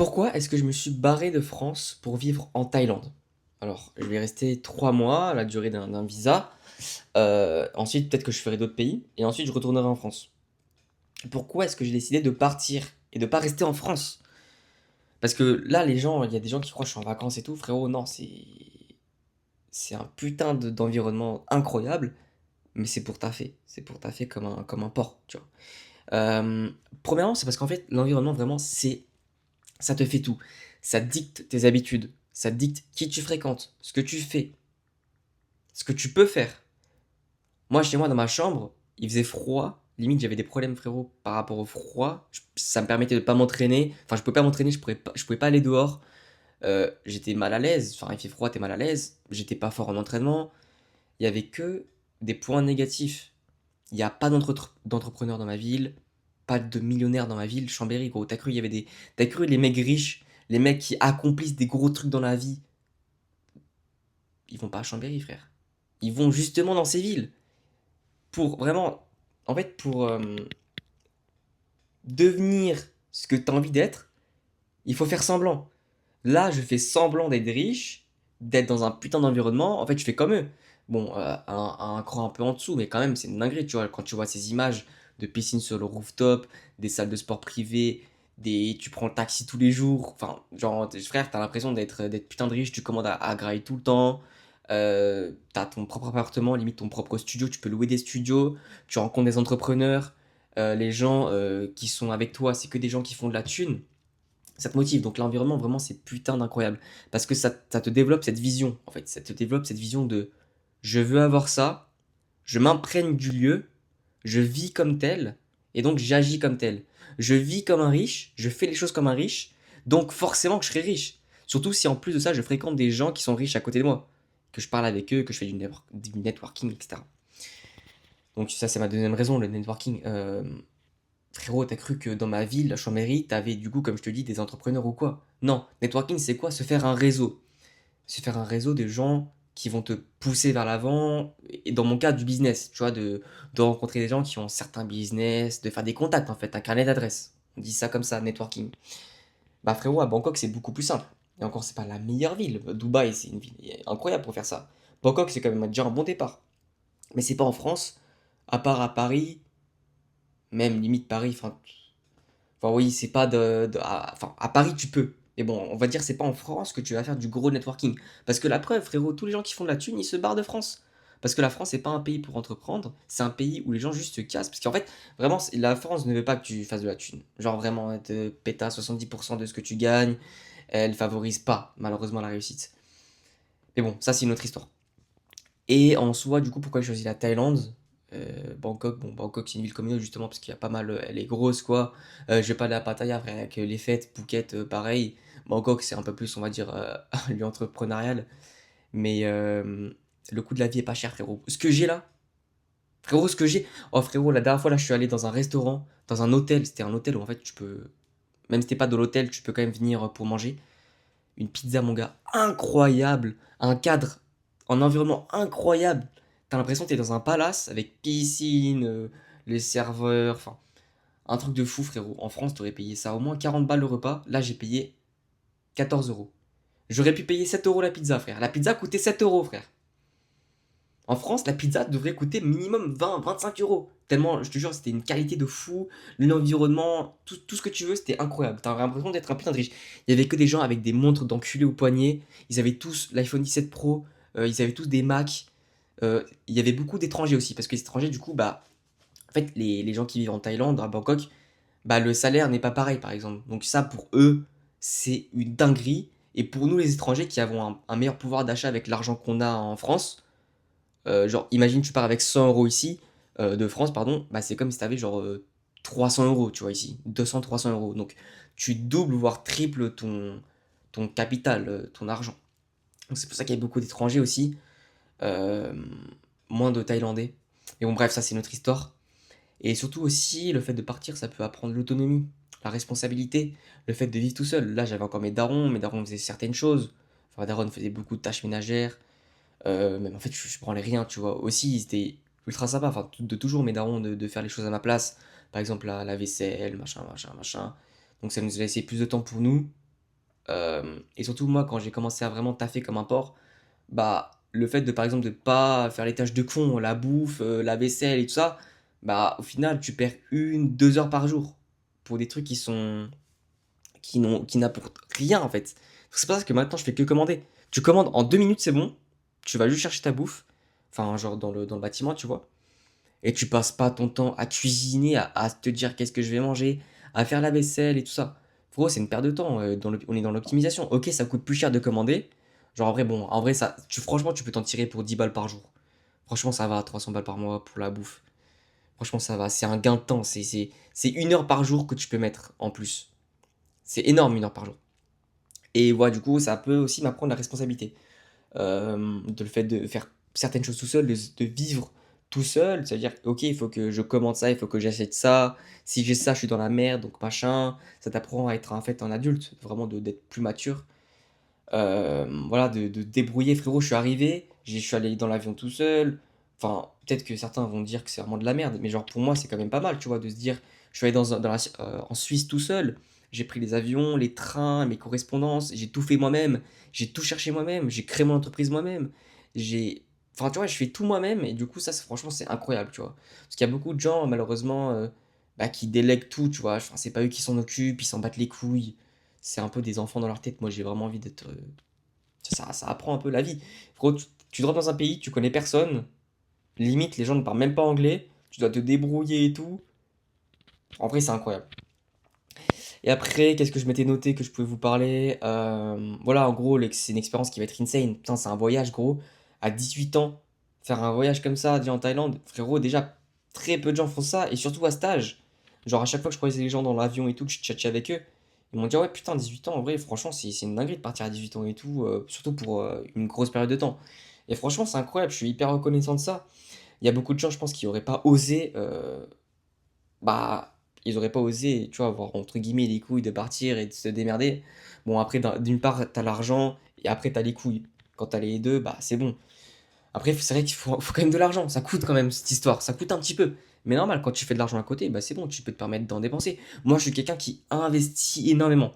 Pourquoi est-ce que je me suis barré de France pour vivre en Thaïlande? Alors, je vais rester 3 mois, la durée d'un visa. Ensuite, peut-être que je ferai d'autres pays et ensuite je retournerai en France. Pourquoi est-ce que j'ai décidé de partir et de pas rester en France? Parce que là, les gens, il y a des gens qui croient que je suis en vacances et tout. Frérot, non, c'est un putain d'environnement incroyable, mais c'est pour taffer. C'est pour taffer comme un porc, tu vois. Euh, Premièrement, c'est parce qu'en fait, l'environnement, vraiment, ça te fait tout. Ça dicte tes habitudes. Ça dicte qui tu fréquentes, ce que tu fais, ce que tu peux faire. Moi, chez moi, dans ma chambre, il faisait froid. Limite, j'avais des problèmes, frérot, par rapport au froid. Ça me permettait de pas m'entraîner. Enfin, je pouvais pas m'entraîner, je pouvais pas aller dehors. J'étais mal à l'aise. Enfin, il fait froid, t'es mal à l'aise. J'étais pas fort en entraînement. Il y avait que des points négatifs. Il n'y a pas d'entrepreneurs dans ma ville, pas de millionnaires dans ma ville. Chambéry, gros, t'as cru les mecs riches, les mecs qui accomplissent des gros trucs dans la vie, ils vont pas à Chambéry, frère. Ils vont justement dans ces villes pour vraiment, en fait, pour devenir ce que t'as envie d'être, il faut faire semblant. Là, je fais semblant d'être riche, d'être dans un putain d'environnement. En fait, je fais comme eux. Bon, un cran un peu en dessous, mais quand même, c'est une dinguerie, tu vois. Quand tu vois ces images de piscine sur le rooftop, des salles de sport privées, tu prends le taxi tous les jours. Enfin, genre, frère, t'as l'impression d'être putain de riche. Tu commandes à grailler tout le temps. T'as ton propre appartement, limite ton propre studio. Tu peux louer des studios. Tu rencontres des entrepreneurs. Les gens qui sont avec toi, c'est que des gens qui font de la thune, ça te motive. Donc l'environnement, vraiment, c'est putain d'incroyable. Parce que ça te développe cette vision, en fait. Ça te développe cette vision de je veux avoir ça, je m'imprègne du lieu, je vis comme tel, et donc j'agis comme tel. Je vis comme un riche, je fais les choses comme un riche, donc forcément que je serai riche. Surtout si en plus de ça, je fréquente des gens qui sont riches à côté de moi, que je parle avec eux, que je fais du networking, etc. Donc ça, c'est ma deuxième raison, le networking. Frérot, t'as cru que dans ma ville, à Chambéry, t'avais du coup, comme je te dis, des entrepreneurs ou quoi? Non, networking, c'est quoi? Se faire un réseau. Se faire un réseau de gens qui vont te pousser vers l'avant. Et dans mon cas, du business, tu vois, de rencontrer des gens qui ont certains business, de faire des contacts en fait, un carnet d'adresses. On dit ça comme ça, networking. Bah frérot, à Bangkok, c'est beaucoup plus simple. Et encore, c'est pas la meilleure ville. Dubaï, c'est une ville incroyable pour faire ça. Bangkok, c'est quand même déjà un bon départ. Mais c'est pas en France, à part à Paris, même limite Paris, enfin, oui, c'est pas enfin, à Paris, tu peux. Mais bon, on va dire, c'est pas en France que tu vas faire du gros networking. Parce que la preuve, frérot, tous les gens qui font de la thune, ils se barrent de France. Parce que la France, c'est pas un pays pour entreprendre, c'est un pays où les gens juste se cassent. Parce qu'en fait, vraiment, la France ne veut pas que tu fasses de la thune. Genre, vraiment, elle te pète à 70% de ce que tu gagnes. Elle favorise pas, malheureusement, la réussite. Mais bon, ça, c'est une autre histoire. Et en soi, du coup, pourquoi j'ai choisi la Thaïlande? Bangkok, bon, Bangkok c'est une ville comme une autre justement parce qu'il y a pas mal, elle est grosse quoi. Je vais pas aller à Pattaya, frère, avec les fêtes, Phuket, pareil. Bangkok c'est un peu plus, on va dire, un lieu entrepreneurial. Mais le coût de la vie est pas cher, frérot. Ce que j'ai là, frérot, ce que j'ai. Oh, frérot, la dernière fois là, je suis allé dans un restaurant, dans un hôtel. C'était un hôtel où en fait tu peux, même si t'es pas dans l'hôtel, tu peux quand même venir pour manger. Une pizza, mon gars, incroyable. Un cadre, un environnement incroyable. T'as l'impression que t'es dans un palace avec piscine, les serveurs, enfin, un truc de fou, frérot. En France, t'aurais payé ça au moins 40 balles le repas. Là, j'ai payé 14 euros. J'aurais pu payer 7 euros la pizza, frère. La pizza coûtait 7 euros, frère. En France, la pizza devrait coûter minimum 20, 25 euros. Tellement, je te jure, c'était une qualité de fou. L'environnement, tout ce que tu veux, c'était incroyable. T'as l'impression d'être un putain de riche. Il y avait que des gens avec des montres d'enculés au poignet. Ils avaient tous l'iPhone 17 Pro. Ils avaient tous des Mac. Il y avait beaucoup d'étrangers aussi. Parce que les étrangers, du coup, bah, en fait, les gens qui vivent en Thaïlande, à Bangkok, bah, le salaire n'est pas pareil, par exemple. Donc, ça, pour eux, c'est une dinguerie. Et pour nous, les étrangers qui avons un meilleur pouvoir d'achat avec l'argent qu'on a en France, genre, imagine, tu pars avec 100 euros ici, de France, pardon, bah c'est comme si tu avais genre 300 euros, tu vois, ici, 200, 300 euros. Donc, tu doubles, voire triples ton capital, ton argent. Donc, c'est pour ça qu'il y a beaucoup d'étrangers aussi, euh, moins de Thaïlandais. Mais bon, bref, ça, c'est notre histoire. Et surtout aussi, le fait de partir, ça peut apprendre l'autonomie, la responsabilité, le fait de vivre tout seul. Là, j'avais encore mes darons faisaient certaines choses. Enfin, daron faisait beaucoup de tâches ménagères. Même en fait, je branlais rien, tu vois. Aussi, ils étaient ultra sympa, enfin, de toujours mes darons de faire les choses à ma place. Par exemple, la vaisselle, machin, machin, machin. Donc ça nous a laissé plus de temps pour nous. Et surtout, moi, quand j'ai commencé à vraiment taffer comme un porc, bah, le fait de, par exemple, de pas faire les tâches de con, la bouffe, la vaisselle et tout ça, bah, au final, tu perds 1, 2 heures par jour pour des trucs qui n'apportent rien, en fait. C'est pour ça que maintenant, je fais que commander. Tu commandes en 2 minutes, c'est bon. Tu vas juste chercher ta bouffe. Enfin, genre dans le bâtiment, tu vois. Et tu passes pas ton temps à cuisiner, à te dire qu'est-ce que je vais manger, à faire la vaisselle et tout ça. Frérot, c'est une perte de temps. On est dans l'optimisation. Ok, ça coûte plus cher de commander. Genre en vrai, bon, en vrai, franchement, tu peux t'en tirer pour 10 balles par jour. Franchement, ça va, 300 balles par mois pour la bouffe. Franchement, ça va. C'est un gain de temps. C'est 1 heure par jour que tu peux mettre en plus. C'est énorme, 1 heure par jour. Et voilà, du coup, ça peut aussi m'apprendre la responsabilité. De le fait de faire certaines choses tout seul, de vivre tout seul, c'est-à-dire, ok, il faut que je commande ça, il faut que j'achète ça, si j'ai ça, je suis dans la merde, donc machin, ça t'apprend à être en fait un adulte, vraiment d'être plus mature. Voilà, de débrouiller, frérot, je suis arrivé, je suis allé dans l'avion tout seul, enfin, peut-être que certains vont dire que c'est vraiment de la merde, mais genre pour moi, c'est quand même pas mal, tu vois, de se dire, je suis allé en Suisse tout seul, j'ai pris les avions, les trains, mes correspondances, j'ai tout fait moi-même, j'ai tout cherché moi-même, j'ai créé mon entreprise moi-même, j'ai... Enfin, tu vois, je fais tout moi-même, et du coup, ça, franchement, c'est incroyable, tu vois. Parce qu'il y a beaucoup de gens, malheureusement, bah, qui délèguent tout, tu vois. Enfin, c'est pas eux qui s'en occupent, ils s'en battent les couilles. C'est un peu des enfants dans leur tête. Moi, j'ai vraiment envie d'être ça apprend un peu la vie. Frérot, tu rentres dans un pays, tu connais personne, limite les gens ne parlent même pas anglais, tu dois te débrouiller et tout. En vrai, c'est incroyable. Et après, qu'est-ce que je m'étais noté que je pouvais vous parler. Voilà, en gros, c'est une expérience qui va être insane. Putain, c'est un voyage, gros. À 18 ans, faire un voyage comme ça, déjà en Thaïlande, frérot, déjà, très peu de gens font ça, et surtout à stage. Genre, à chaque fois que je croisais les gens dans l'avion et tout, que je tchatchais avec eux, ils m'ont dit, ouais, putain, 18 ans, en vrai, franchement, c'est une dinguerie de partir à 18 ans et tout, surtout pour une grosse période de temps. Et franchement, c'est incroyable, je suis hyper reconnaissant de ça. Il y a beaucoup de gens, je pense, qui n'auraient pas osé bah, ils auraient pas osé, tu vois, avoir entre guillemets les couilles de partir et de se démerder. Bon, après, d'une part, t'as l'argent et après, t'as les couilles. Quand t'as les deux, bah, c'est bon. Après, c'est vrai qu'il faut quand même de l'argent. Ça coûte quand même cette histoire. Ça coûte un petit peu. Mais normal, quand tu fais de l'argent à côté, bah, c'est bon, tu peux te permettre d'en dépenser. Moi, je suis quelqu'un qui investit énormément.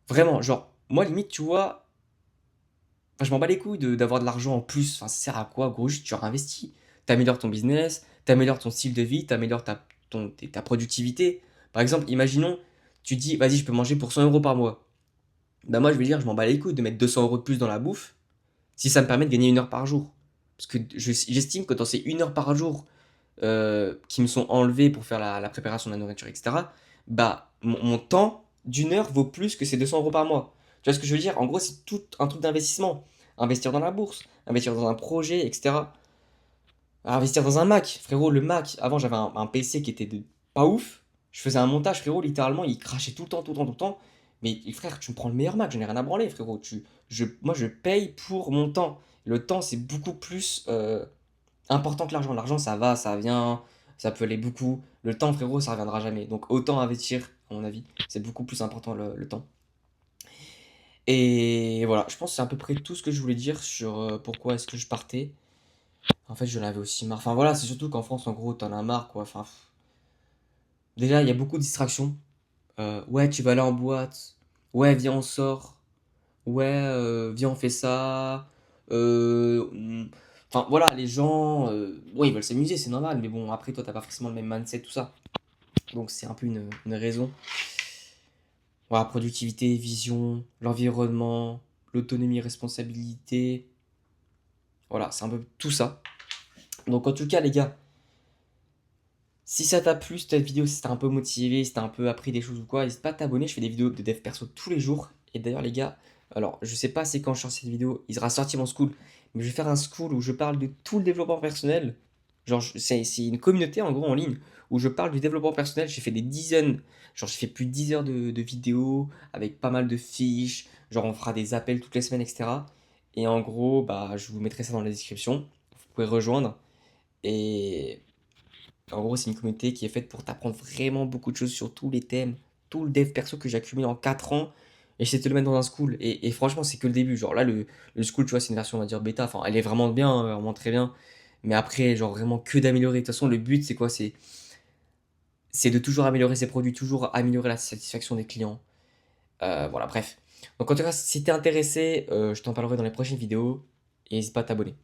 Vraiment, genre, moi, limite, tu vois, enfin, je m'en bats les couilles d'avoir de l'argent en plus. Enfin, ça sert à quoi, gros? Juste, tu réinvestis. T'améliores ton business, t'améliores ton style de vie, t'améliores ta productivité. Par exemple, imaginons, tu dis, vas-y, je peux manger pour 100 euros par mois. Bah, moi, je vais dire, je m'en bats les couilles de mettre 200 euros de plus dans la bouffe si ça me permet de gagner 1 heure par jour. Parce que j'estime que dans ces 1 heure par jour qui me sont enlevées pour faire la préparation de la nourriture, etc., bah, mon temps d'1 heure vaut plus que ces 200 euros par mois. Tu vois ce que je veux dire? En gros, c'est tout un truc d'investissement. Investir dans la bourse, investir dans un projet, etc. Investir dans un Mac, frérot, le Mac, avant j'avais un PC qui était pas ouf. Je faisais un montage, frérot, littéralement, il crachait tout le temps, tout le temps, tout le temps. Mais frère, tu me prends le meilleur Mac, j'en ai rien à branler, frérot. Moi, je paye pour mon temps. Le temps, c'est beaucoup plus important que l'argent. L'argent, ça va, ça vient, ça peut aller beaucoup. Le temps, frérot, ça reviendra jamais. Donc autant investir, à mon avis. C'est beaucoup plus important le temps. Et voilà, je pense que c'est à peu près tout ce que je voulais dire sur pourquoi est-ce que je partais. En fait, je l'avais aussi marre. Enfin voilà, c'est surtout qu'en France, en gros, t'en as marre, quoi. Enfin, déjà, il y a beaucoup de distractions. Ouais, tu vas aller en boîte. Ouais, viens, on sort. Ouais, viens, on fait ça. Enfin, voilà, les gens, ouais, ils veulent s'amuser, c'est normal. Mais bon, après, toi, t'as pas forcément le même mindset, tout ça. Donc, c'est un peu une raison. Voilà, productivité, vision, l'environnement, l'autonomie, responsabilité. Voilà, c'est un peu tout ça. Donc, en tout cas, les gars, si ça t'a plu cette vidéo, si t'as un peu motivé, si t'as un peu appris des choses ou quoi, n'hésite pas à t'abonner, je fais des vidéos de dev perso tous les jours. Et d'ailleurs les gars, alors je sais pas c'est quand je sors cette vidéo, il sera sorti mon school, mais je vais faire un school où je parle de tout le développement personnel. Genre c'est une communauté en gros en ligne où je parle du développement personnel, j'ai fait des dizaines, genre j'ai fait plus de 10 heures de vidéos avec pas mal de fiches, genre on fera des appels toutes les semaines, etc. Et en gros, bah je vous mettrai ça dans la description, vous pouvez rejoindre. Et en gros, c'est une communauté qui est faite pour t'apprendre vraiment beaucoup de choses sur tous les thèmes, tout le dev perso que j'ai accumulé en 4 ans. Et j'essaie de te le mettre dans un school. Et franchement, c'est que le début. Genre là, le school, tu vois, c'est une version, on va dire, bêta. Enfin, elle est vraiment bien, vraiment très bien. Mais après, genre vraiment que d'améliorer. De toute façon, le but, c'est quoi? C'est de toujours améliorer ses produits, toujours améliorer la satisfaction des clients. Voilà, bref. Donc en tout cas, si t'es intéressé, je t'en parlerai dans les prochaines vidéos et n'hésite pas à t'abonner.